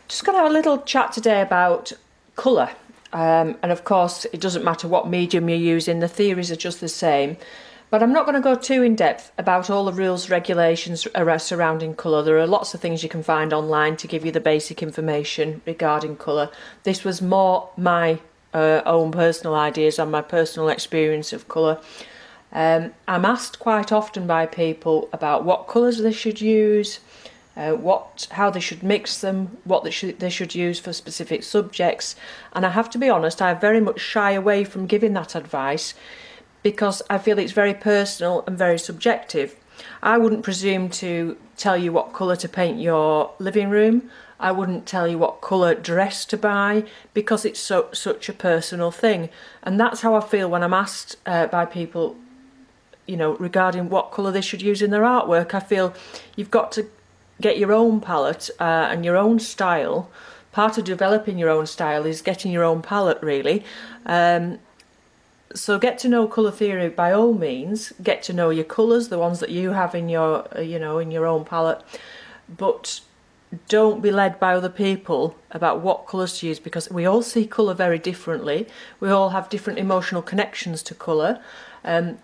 Just going to have a little chat today about colour. And of course, it doesn't matter what medium you're using, the theories are just the same. But I'm not going to go too in depth about all the rules, regulations surrounding colour. There are lots of things you can find online to give you the basic information regarding colour. This was more my own personal ideas and my personal experience of colour. I'm asked quite often by people about what colours they should use, how they should mix them, what they should use for specific subjects. And I have to be honest, I very much shy away from giving that advice because I feel it's very personal and very subjective. I wouldn't presume to tell you what colour to paint your living room. I wouldn't tell you what colour dress to buy because it's such a personal thing. And that's how I feel when I'm asked by people, regarding what colour they should use in their artwork. I feel you've got to get your own palette and your own style. Part of developing your own style is getting your own palette, really. So get to know colour theory by all means. Get to know your colours, the ones that you have in your, in your own palette. But don't be led by other people about what colours to use, because we all see colour very differently. We all have different emotional connections to colour.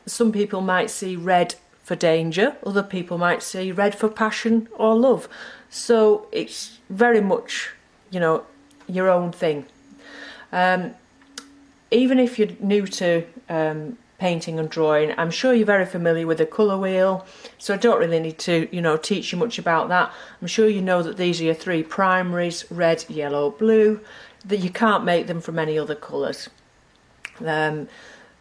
Some people might see red for danger, other people might see red for passion or love. So it's very much, your own thing. Even if you're new to painting and drawing, I'm sure you're very familiar with the colour wheel, so I don't really need to, teach you much about that. I'm sure you know that these are your three primaries: red, yellow, blue, that you can't make them from any other colours. And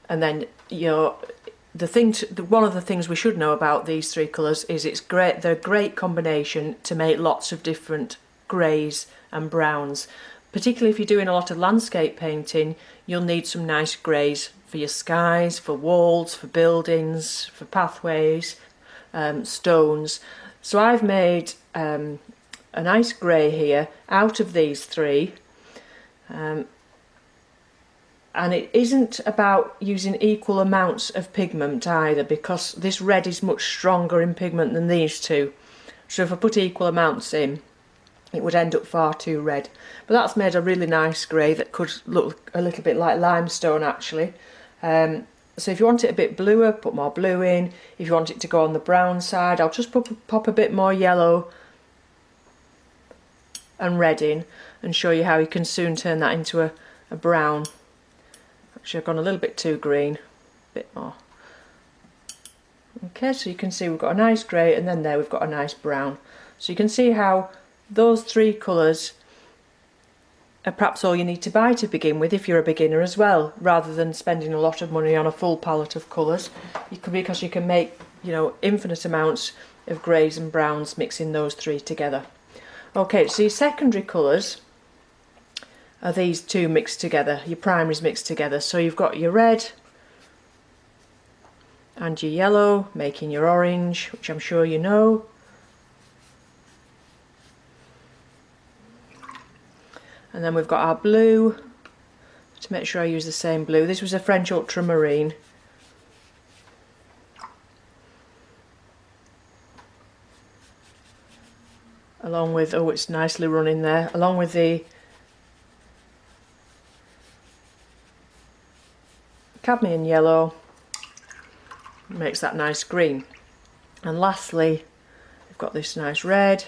then, one of the things we should know about these three colours is they're a great combination to make lots of different greys and browns. Particularly if you're doing a lot of landscape painting, you'll need some nice greys for your skies, for walls, for buildings, for pathways, stones. So I've made a nice grey here out of these three. And it isn't about using equal amounts of pigment either, because this red is much stronger in pigment than these two. So if I put equal amounts in, it would end up far too red. But that's made a really nice grey that could look a little bit like limestone, actually. So if you want it a bit bluer, put more blue in. If you want it to go on the brown side, I'll just pop a bit more yellow and red in and show you how you can soon turn that into a brown. Actually, I've gone a little bit too green, a bit more. Okay, so you can see we've got a nice grey, and then there we've got a nice brown. So you can see how those three colours are perhaps all you need to buy to begin with if you're a beginner as well, rather than spending a lot of money on a full palette of colours. Because you can make, infinite amounts of greys and browns mixing those three together. Okay, so your secondary colours are these two mixed together, your primaries mixed together. So you've got your red and your yellow making your orange, which I'm sure you know. And then we've got our blue, to make sure I use the same blue. This was a French ultramarine. Along with, oh, it's nicely running there, along with the cadmium yellow, makes that nice green. And lastly, we've got this nice red.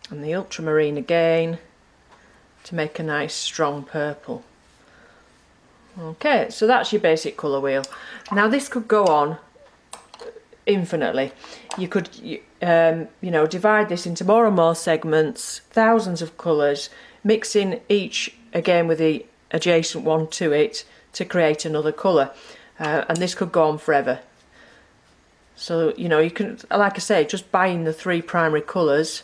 And the ultramarine again to make a nice strong purple. Okay, so that's your basic colour wheel. Now this could go on infinitely. You could divide this into more and more segments, thousands of colours, mixing each again with the adjacent one to it to create another colour. And this could go on forever. So, you can, like I say, just buying the three primary colours,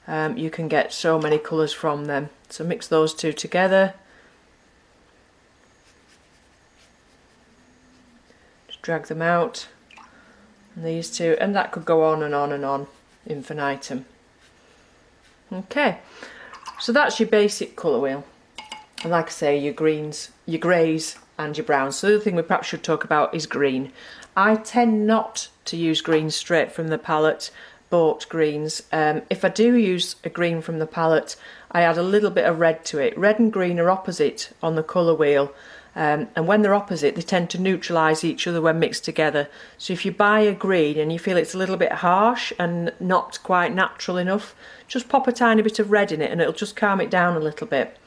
you can get so many colours from them. So mix those two together. Just drag them out. And these two, and that could go on and on and on, infinitum. Okay, so that's your basic colour wheel. And like I say, your greens, your greys and your browns. So the other thing we perhaps should talk about is green. I tend not to use green straight from the palette, bought greens. If I do use a green from the palette, I add a little bit of red to it. Red and green are opposite on the colour wheel, and when they're opposite they tend to neutralise each other when mixed together. So if you buy a green and you feel it's a little bit harsh and not quite natural enough, just pop a tiny bit of red in it and it'll just calm it down a little bit.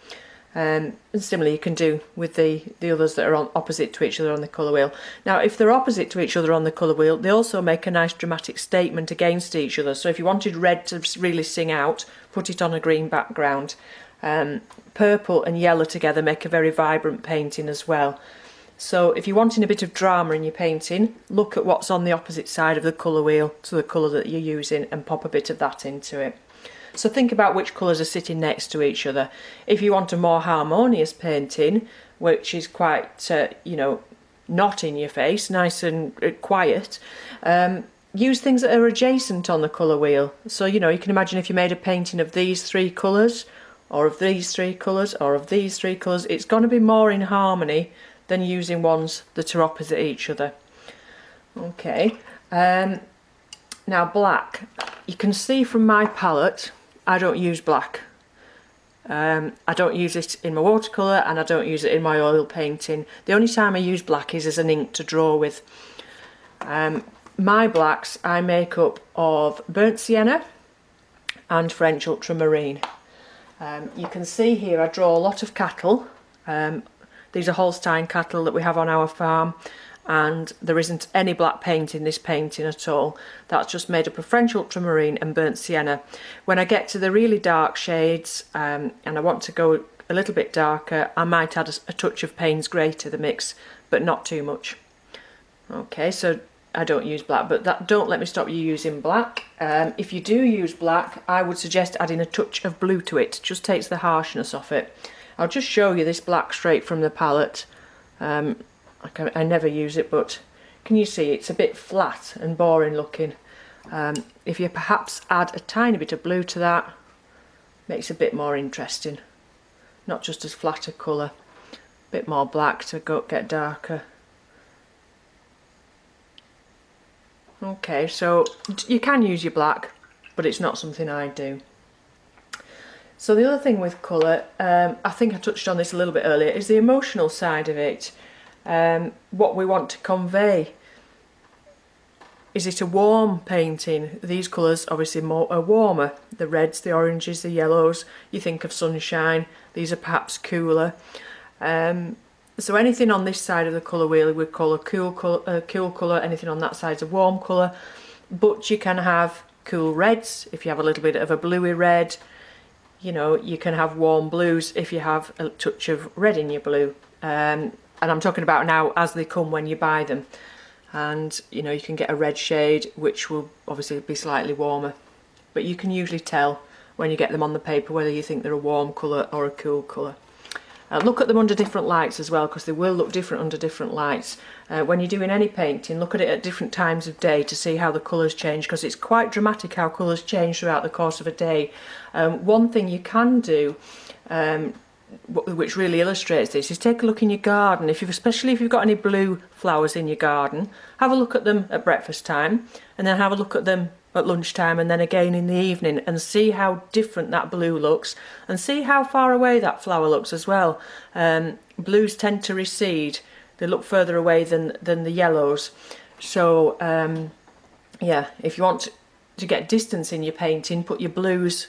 And similarly you can do with the others that are opposite to each other on the colour wheel. Now if they're opposite to each other on the colour wheel, they also make a nice dramatic statement against each other. So if you wanted red to really sing out, put it on a green background. Purple and yellow together make a very vibrant painting as well. So if you're wanting a bit of drama in your painting, look at what's on the opposite side of the colour wheel to the colour that you're using and pop a bit of that into it. So think about which colours are sitting next to each other. If you want a more harmonious painting, which is quite, you know, not in your face, nice and quiet, use things that are adjacent on the colour wheel. So, you know, you can imagine if you made a painting of these three colours, or of these three colours, or of these three colours, it's going to be more in harmony than using ones that are opposite each other. Okay, now black. You can see from my palette, I don't use black. I don't use it in my watercolour and I don't use it in my oil painting. The only time I use black is as an ink to draw with. My blacks I make up of burnt sienna and French ultramarine. You can see here I draw a lot of cattle. These are Holstein cattle that we have on our farm, and there isn't any black paint in this painting at all. That's just made up of French ultramarine and burnt sienna. When I get to the really dark shades and I want to go a little bit darker, I might add a touch of Payne's Grey to the mix, but not too much. Okay, so I don't use black, but that don't let me stop you using black. If you do use black, I would suggest adding a touch of blue to it. It just takes the harshness off it. I'll just show you this black straight from the palette. I never use it, but can you see it's a bit flat and boring looking. If you perhaps add a tiny bit of blue to that, makes it a bit more interesting. Not just as flat a colour, a bit more black to get darker. Okay, so you can use your black, but it's not something I do. So the other thing with colour, I think I touched on this a little bit earlier, is the emotional side of it. What we want to convey. Is it a warm painting? These colours obviously are warmer. The reds, the oranges, the yellows, you think of sunshine. These are perhaps cooler. So anything on this side of the colour wheel we call a cool colour, anything on that side is a warm colour. But you can have cool reds if you have a little bit of a bluey red. You know, you can have warm blues if you have a touch of red in your blue. And I'm talking about now as they come when you buy them. And you know, you can get a red shade which will obviously be slightly warmer, but you can usually tell when you get them on the paper whether you think they're a warm colour or a cool colour. Look at them under different lights as well, because they will look different under different lights. When you're doing any painting, look at it at different times of day to see how the colours change, because it's quite dramatic how colours change throughout the course of a day. One thing you can do which really illustrates this is take a look in your garden. Especially if you've got any blue flowers in your garden, have a look at them at breakfast time, and then have a look at them at lunchtime, and then again in the evening, and see how different that blue looks, and see how far away that flower looks as well. Blues tend to recede; they look further away than the yellows. So yeah, if you want to get distance in your painting, put your blues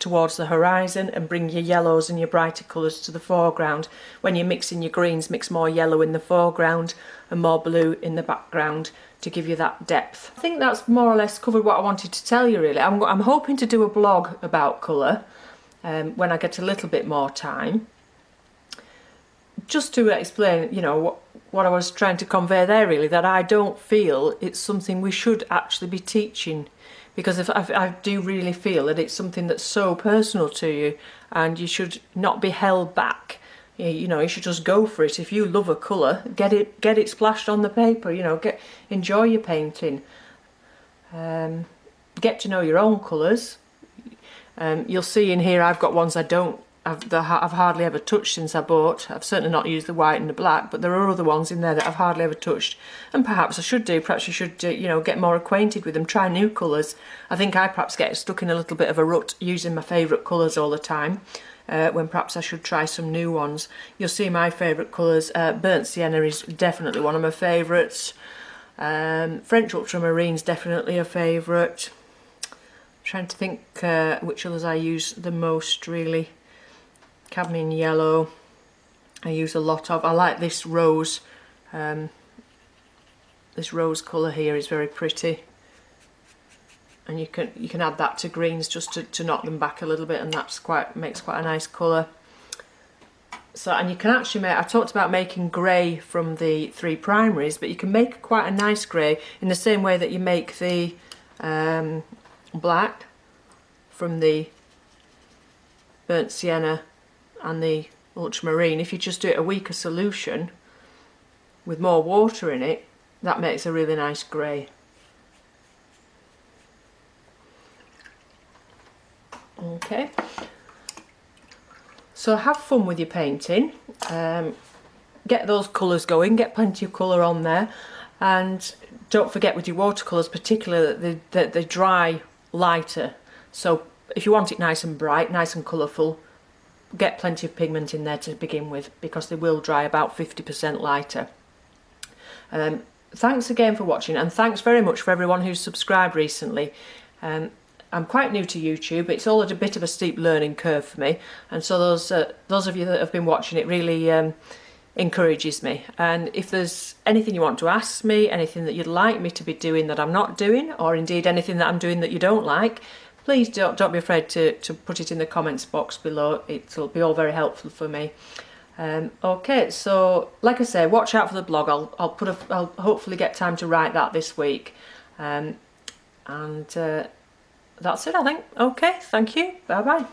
towards the horizon and bring your yellows and your brighter colours to the foreground. When you're mixing your greens, mix more yellow in the foreground and more blue in the background to give you that depth. I think that's more or less covered what I wanted to tell you really. I'm hoping to do a blog about colour when I get a little bit more time, just to explain, you know, what I was trying to convey there really, that I don't feel it's something we should actually be teaching. Because if I do really feel that it's something that's so personal to you, and you should not be held back. You know, you should just go for it. If you love a colour, get it splashed on the paper. You know, enjoy your painting. Get to know your own colours. You'll see in here I've got ones I don't I've hardly ever touched since I bought. I've certainly not used the white and the black, but there are other ones in there that I've hardly ever touched, and perhaps I should do. Perhaps you should, you know, get more acquainted with them, try new colours. I think I perhaps get stuck in a little bit of a rut using my favourite colours all the time, when perhaps I should try some new ones. You'll see my favourite colours. Burnt sienna is definitely one of my favourites. French ultramarine's definitely a favourite. Trying to think which others I use the most, really. Cadmium yellow I use a lot of. I like this rose. This rose colour here is very pretty, and you can add that to greens just to knock them back a little bit, and that's makes quite a nice colour. So, and you can actually make, I talked about making grey from the 3 primaries, but you can make quite a nice grey in the same way that you make the black from the burnt sienna and the ultramarine. If you just do it a weaker solution with more water in it, that makes a really nice grey. Okay, so have fun with your painting, get those colours going, get plenty of colour on there, and don't forget with your watercolours particularly that they dry lighter. So if you want it nice and bright, nice and colourful, get plenty of pigment in there to begin with, because they will dry about 50% lighter. Thanks again for watching, and thanks very much for everyone who's subscribed recently. I'm quite new to YouTube. It's all at a bit of a steep learning curve for me, and so those of you that have been watching it really encourages me. And if there's anything you want to ask me, anything that you'd like me to be doing that I'm not doing, or indeed anything that I'm doing that you don't like, please don't be afraid to put it in the comments box below. It'll be all very helpful for me. Okay, so like I say, watch out for the blog. I'll hopefully get time to write that this week, and that's it, I think. Okay, thank you. Bye bye.